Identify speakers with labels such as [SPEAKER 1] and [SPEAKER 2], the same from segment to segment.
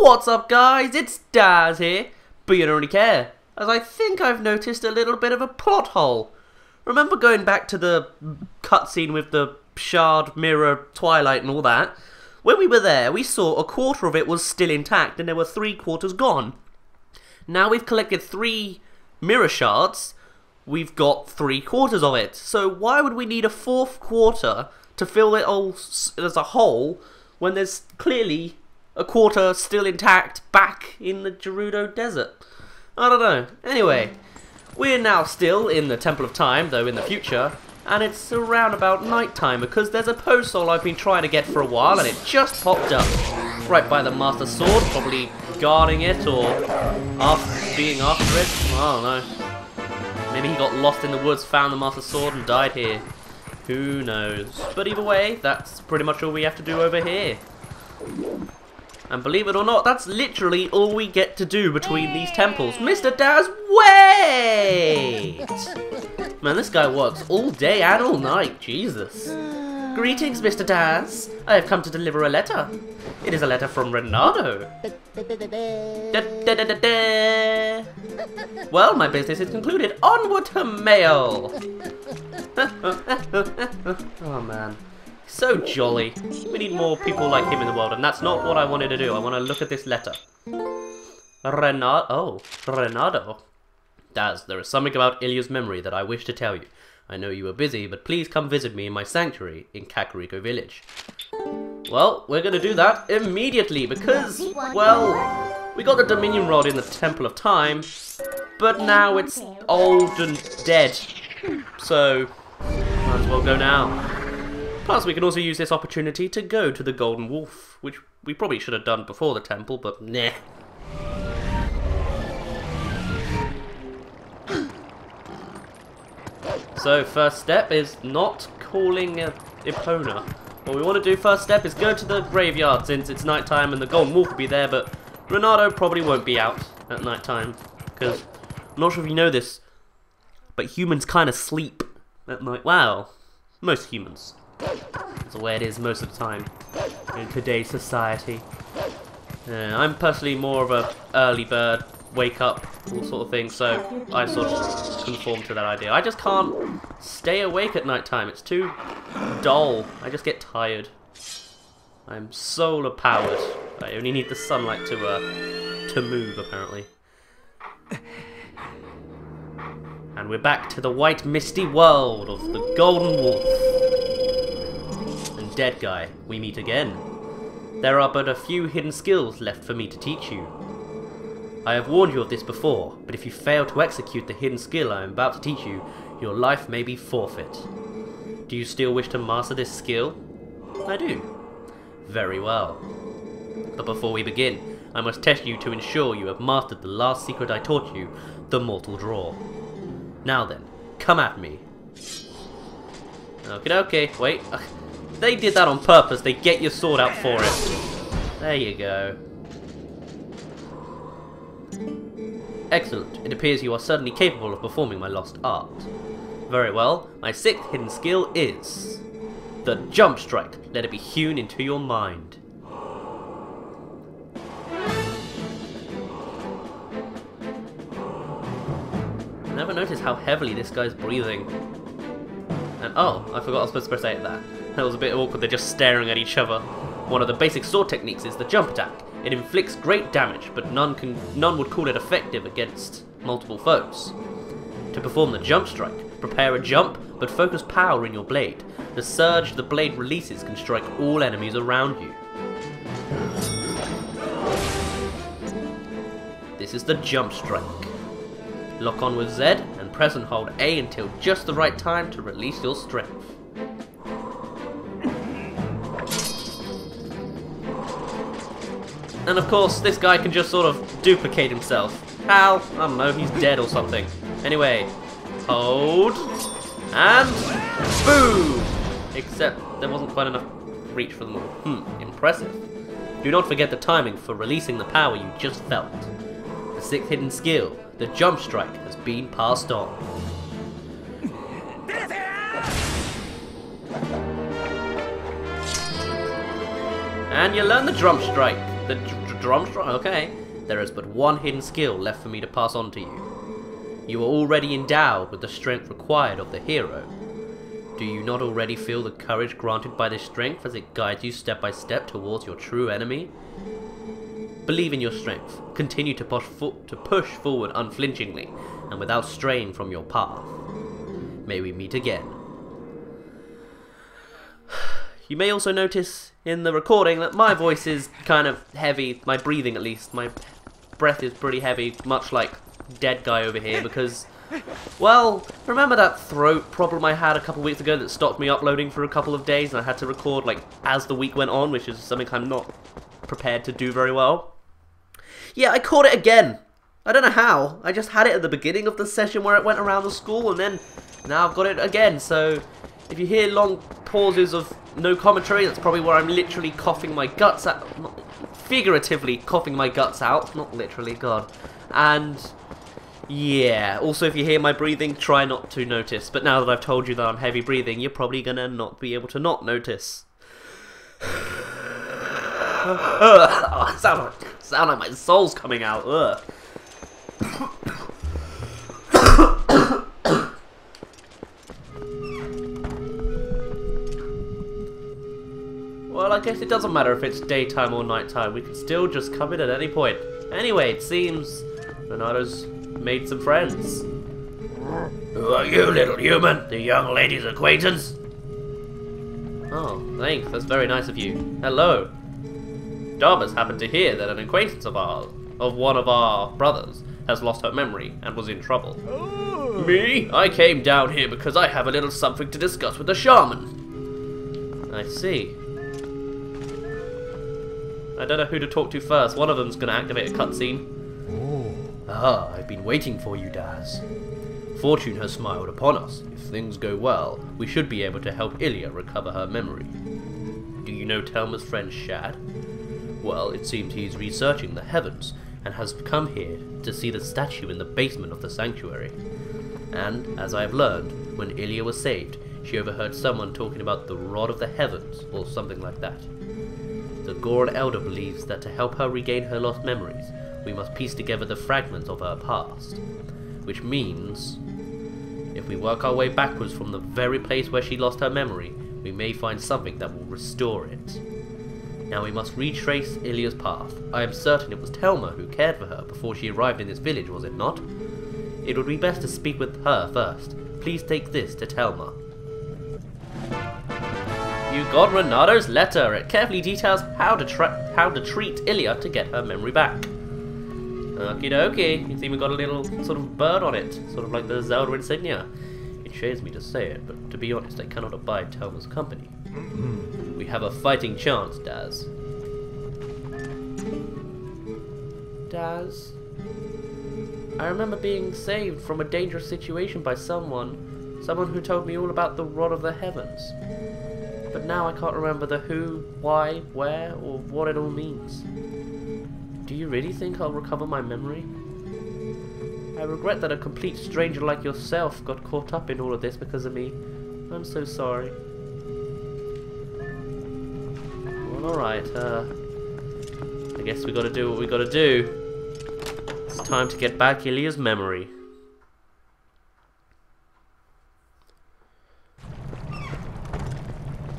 [SPEAKER 1] What's up guys, it's Daz here, but you don't really care, as I think I've noticed a little bit of a plot hole. Remember going back to the cutscene with the shard, mirror, Twilight and all that? When we were there, we saw a quarter of it was still intact and there were 3/4 gone. Now we've collected 3 mirror shards, we've got 3/4 of it. So why would we need a 4th quarter to fill it all as a whole when there's clearly a quarter still intact back in the Gerudo Desert? I don't know. Anyway, we're now still in the Temple of Time, though in the future, and it's around about night time because there's a post soul I've been trying to get for a while and it just popped up. Right by the Master Sword, probably guarding it or being after it. I don't know. Maybe he got lost in the woods, found the Master Sword and died here. Who knows? But either way, that's pretty much all we have to do over here. And believe it or not, that's literally all we get to do between these temples. Mr. Daz, wait! Man, this guy works all day and all night, Jesus. Greetings, Mr. Daz. I have come to deliver a letter. It is a letter from Renato. Well, my business is concluded. Onward to mail. Oh, man. So jolly. We need more people like him in the world, and that's not what I wanted to do. I want to look at this letter. Renato. Daz, there is something about Illia's memory that I wish to tell you. I know you are busy, but please come visit me in my sanctuary in Kakariko Village. Well, we're going to do that immediately because, well, we got the Dominion Rod in the Temple of Time, but now it's old and dead. So, might as well go now. Plus, we can also use this opportunity to go to the Golden Wolf, which we probably should have done before the temple, but nah. So, first step is not calling Epona. What we want to do first step is go to the graveyard since it's nighttime and the Golden Wolf will be there, but Renato probably won't be out at nighttime, because I'm not sure if you know this, but humans kind of sleep at night. Wow, most humans. That's the way it is most of the time in today's society. I'm personally more of a early bird, wake up, all sort of thing, so I sort of conform to that idea. I just can't stay awake at night time. It's too dull. I just get tired. I'm solar powered. I only need the sunlight to move, apparently. And we're back to the white misty world of the Golden Wolf. Dead guy, we meet again. There are but a few hidden skills left for me to teach you. I have warned you of this before, but if you fail to execute the hidden skill I am about to teach you, your life may be forfeit. Do you still wish to master this skill? I do. Very well. But before we begin, I must test you to ensure you have mastered the last secret I taught you, the mortal draw. Now then, come at me. Okay, wait. They did that on purpose. They get your sword out for it. There you go. Excellent. It appears you are certainly capable of performing my lost art. Very well. My 6th hidden skill is the jump strike. Let it be hewn into your mind. I never noticed how heavily this guy's breathing. And oh, I forgot I was supposed to press A at that. That was a bit awkward, they're just staring at each other. One of the basic sword techniques is the jump attack. It inflicts great damage, but none would call it effective against multiple foes. To perform the jump strike, prepare a jump, but focus power in your blade. The surge the blade releases can strike all enemies around you. This is the jump strike. Lock on with Z and press and hold A until just the right time to release your strength. And of course, this guy can just sort of duplicate himself. How? I don't know, he's dead or something. Anyway, hold, and boom! Except there wasn't quite enough reach for them all. Impressive. Do not forget the timing for releasing the power you just felt. The 6th hidden skill, the jump strike, has been passed on. And you learn the jump strike. The drum strike? Okay. There is but one hidden skill left for me to pass on to you. You are already endowed with the strength required of the hero. Do you not already feel the courage granted by this strength as it guides you step by step towards your true enemy? Believe in your strength. Continue to push forward unflinchingly and without straying from your path. May we meet again. You may also notice in the recording that my voice is kind of heavy, my breathing at least. My breath is pretty heavy, much like dead guy over here, because, well, remember that throat problem I had a couple weeks ago that stopped me uploading for a couple of days and I had to record like as the week went on, which is something I'm not prepared to do very well? Yeah, I caught it again. I don't know how. I just had it at the beginning of the session where it went around the school, and then now I've got it again. So if you hear long pauses of no commentary, that's probably where I'm literally coughing my guts out. Figuratively coughing my guts out, not literally, God. And yeah, also if you hear my breathing, try not to notice. But now that I've told you that I'm heavy breathing, you're probably gonna not be able to not notice. Sound like my soul's coming out. Ugh. Well, I guess it doesn't matter if it's daytime or nighttime. We can still just come in at any point. Anyway, it seems Renato's made some friends. Who are you, little human? The young lady's acquaintance? Oh, thanks. That's very nice of you. Hello. Dharma's happened to hear that an acquaintance of one of our brothers, has lost her memory and was in trouble. Oh. Me? I came down here because I have a little something to discuss with the shaman. I see. I don't know who to talk to first. One of them's going to activate a cutscene. Oh. Ah, I've been waiting for you, Daz. Fortune has smiled upon us. If things go well, we should be able to help Illia recover her memory. Do you know Telma's friend Shad? Well, it seems he's researching the heavens and has come here to see the statue in the basement of the sanctuary. And, as I have learned, when Illia was saved, she overheard someone talking about the Rod of the Heavens, or something like that. The Goron Elder believes that to help her regain her lost memories, we must piece together the fragments of her past. Which means, if we work our way backwards from the very place where she lost her memory, we may find something that will restore it. Now we must retrace Illia's path. I am certain it was Telma who cared for her before she arrived in this village, was it not? It would be best to speak with her first. Please take this to Telma. You got Renato's letter. It carefully details how to treat Illia to get her memory back. Okie dokie. It's even got a little sort of bird on it, sort of like the Zelda insignia. It shames me to say it, but to be honest, I cannot abide Telma's company. We have a fighting chance, Daz. Daz? I remember being saved from a dangerous situation by someone who told me all about the Rod of the Heavens. But now I can't remember the who, why, where, or what it all means. Do you really think I'll recover my memory? I regret that a complete stranger like yourself got caught up in all of this because of me. I'm so sorry. Well, alright, I guess we gotta do what we gotta do. It's time to get back Illia's memory.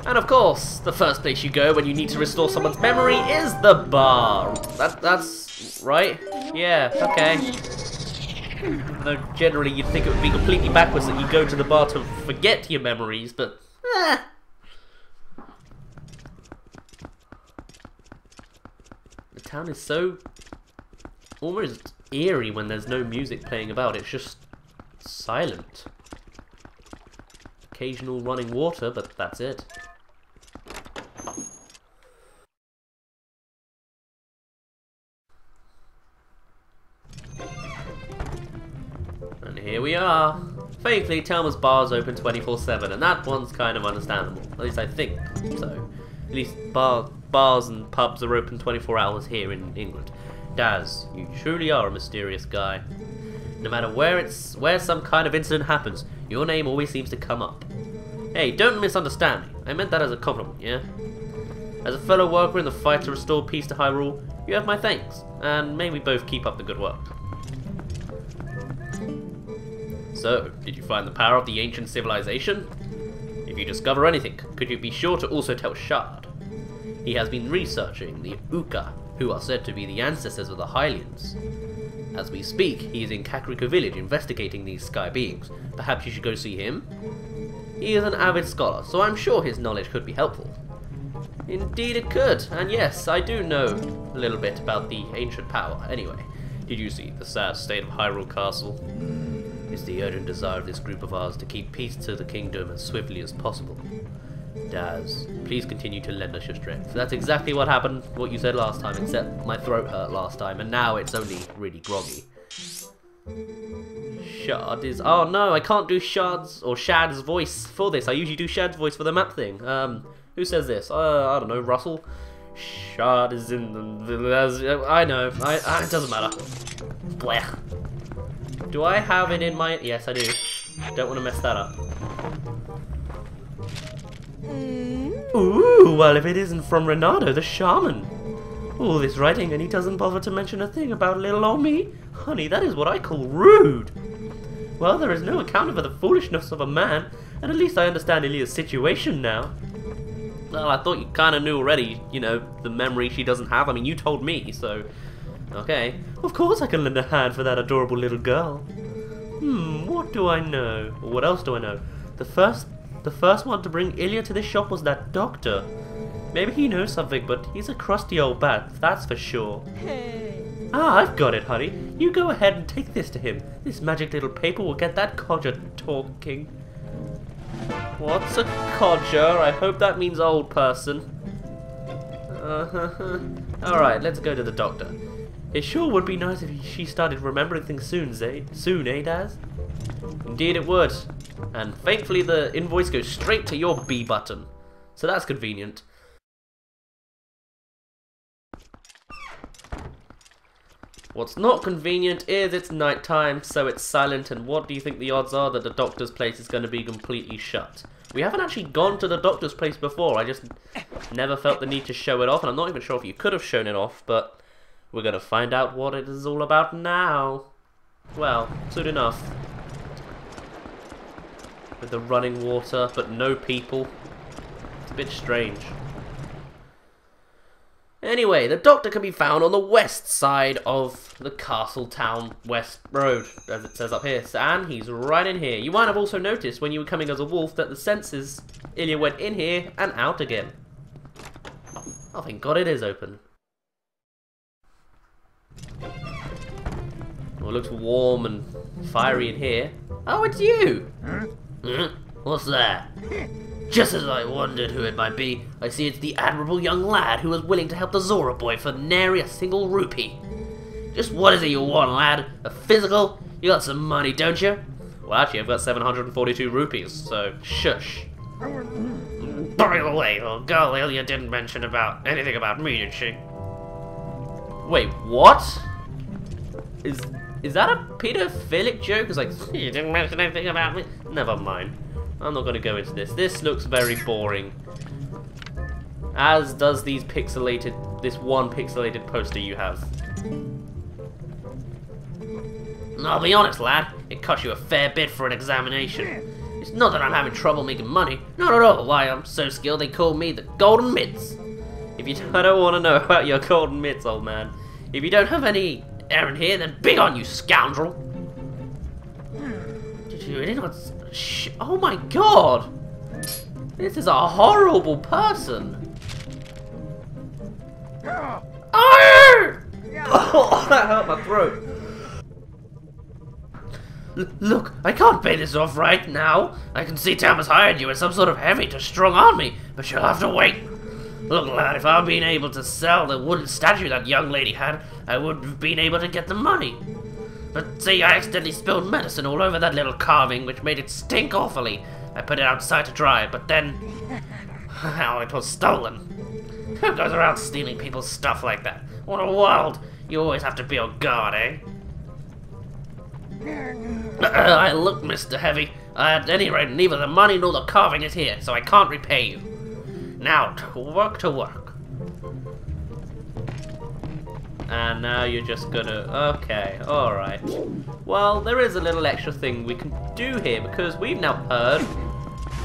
[SPEAKER 1] And of course, the first place you go when you need to restore someone's memory is the bar. That's right? Yeah, okay. Though generally you'd think it would be completely backwards that you go to the bar to forget your memories, but The town is so almost eerie when there's no music playing about. It's just silent. Occasional running water, but that's it. And here we are. Thankfully, Telma's bar is open 24/7, and that one's kind of understandable. At least I think so. At least bars and pubs are open 24 hours here in England. Daz, you truly are a mysterious guy. No matter where some kind of incident happens, your name always seems to come up. Hey, don't misunderstand me. I meant that as a compliment, yeah? As a fellow worker in the fight to restore peace to Hyrule, You have my thanks, and may we both keep up the good work. So, did you find the power of the ancient civilization? If you discover anything, could you be sure to also tell Shard? He has been researching the Uka, who are said to be the ancestors of the Hylians. As we speak, he is in Kakariko village investigating these sky beings. Perhaps you should go see him? He is an avid scholar, so I'm sure his knowledge could be helpful. Indeed it could, and yes, I do know a little bit about the ancient power. Anyway, did you see the sad state of Hyrule Castle? It's the urgent desire of this group of ours to keep peace to the kingdom as swiftly as possible. Daz, please continue to lend us your strength. That's exactly what happened, what you said last time, except my throat hurt last time, and now it's only really groggy. Shard is... Oh no, I can't do Shard's or Shad's voice for this. I usually do Shad's voice for the map thing. Who says this? I don't know, Russell? Shard is in the... I know, it doesn't matter. Blech. Do I have it in my... Yes, I do. Don't want to mess that up. Ooh, well, if it isn't from Renato, the shaman. All this writing and he doesn't bother to mention a thing about little old me? Honey, that is what I call rude. Well, there is no accounting for the foolishness of a man, and at least I understand Illia's situation now. Well, I thought you kind of knew already, you know, the memory she doesn't have. I mean, you told me, so... Okay. Of course I can lend a hand for that adorable little girl. What do I know? Or what else do I know? The first one to bring Illia to this shop was that doctor. Maybe he knows something, but he's a crusty old bat, that's for sure. Hey. Ah, I've got it, honey. You go ahead and take this to him. This magic little paper will get that codger talking. What's a codger? I hope that means old person. Alright, let's go to the doctor. It sure would be nice if she started remembering things soon, Daz? Indeed it would. And thankfully the invoice goes straight to your B button. So that's convenient. What's not convenient is it's night time, so it's silent, and what do you think the odds are that the doctor's place is going to be completely shut? We haven't actually gone to the doctor's place before, I just never felt the need to show it off, and I'm not even sure if you could have shown it off, but we're going to find out what it is all about now. Well, soon enough. With the running water, but no people. It's a bit strange. Anyway, the doctor can be found on the west side of the Castle Town West Road, as it says up here, and he's right in here. You might have also noticed when you were coming as a wolf that the senses, Illia went in here and out again. Oh, thank God it is open. Well, it looks warm and fiery in here. Oh, it's you! What's that? Just as I wondered who it might be, I see it's the admirable young lad who was willing to help the Zora boy for nary a single rupee. Just what is it you want, lad? A physical? You got some money, don't you? Well, actually, I've got 742 rupees, so shush. By the way, little girl Illia didn't mention anything about me, did she? Wait, what? Is that a pedophilic joke? It's like, you didn't mention anything about me? Never mind. I'm not going to go into this. This looks very boring. As does this one pixelated poster you have. I'll be honest, lad. It cost you a fair bit for an examination. It's not that I'm having trouble making money. Not at all. Why, I'm so skilled they call me the Golden Mitts. I don't want to know about your Golden Mitts, old man. If you don't have any errand here, then big on you, scoundrel. Did you really not... Oh my God! This is a horrible person! Oh, that hurt my throat. Look, I can't pay this off right now. I can see Tam has hired you as some sort of heavy to strong on me, but you'll have to wait. Look, lad, if I'd been able to sell the wooden statue that young lady had, I would have been able to get the money. But see, I accidentally spilled medicine all over that little carving, which made it stink awfully. I put it outside to dry, but then... well, it was stolen. Who goes around stealing people's stuff like that? What a world! You always have to be on guard, eh? Look, Mr. Heavy. At any rate, neither the money nor the carving is here, so I can't repay you. Now, to work to work. And now you're just gonna... Okay, alright. Well, there is a little extra thing we can do here, because we've now heard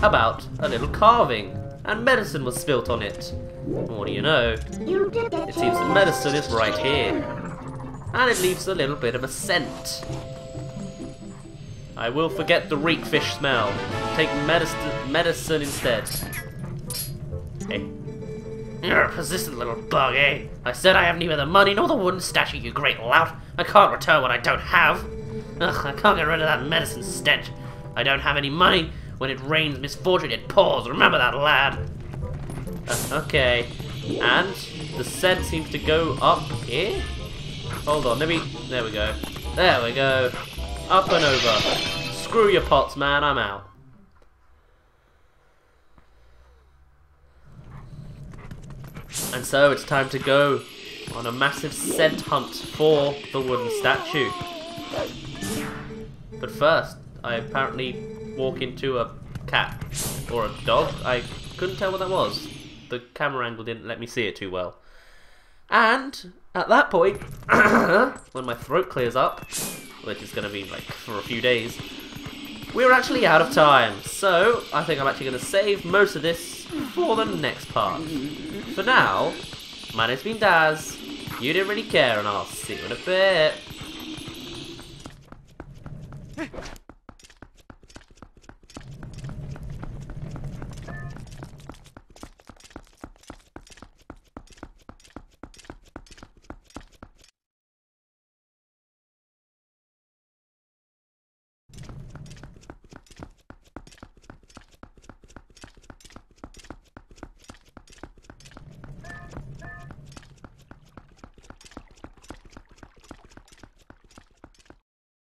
[SPEAKER 1] about a little carving, and medicine was spilt on it. What do you know? It seems the medicine is right here. And it leaves a little bit of a scent. I will forget the reek fish smell. Take medicine instead. Hey. You're a persistent little bug, eh? I said I have neither the money nor the wooden statue, you great lout. I can't return what I don't have. Ugh, I can't get rid of that medicine stench. I don't have any money. When it rains misfortune, it pours. Remember that, lad. Okay. And the scent seems to go up here? Hold on, maybe... There we go. There we go. Up and over. Screw your pots, man. I'm out. And so it's time to go on a massive scent hunt for the wooden statue. But first, I apparently walk into a cat or a dog. I couldn't tell what that was. The camera angle didn't let me see it too well. And at that point, when my throat clears up, which is going to be like for a few days, we're actually out of time. So I think I'm actually going to save most of this for the next part. For now, my name's been Daz. You didn't really care, and I'll see you in a bit.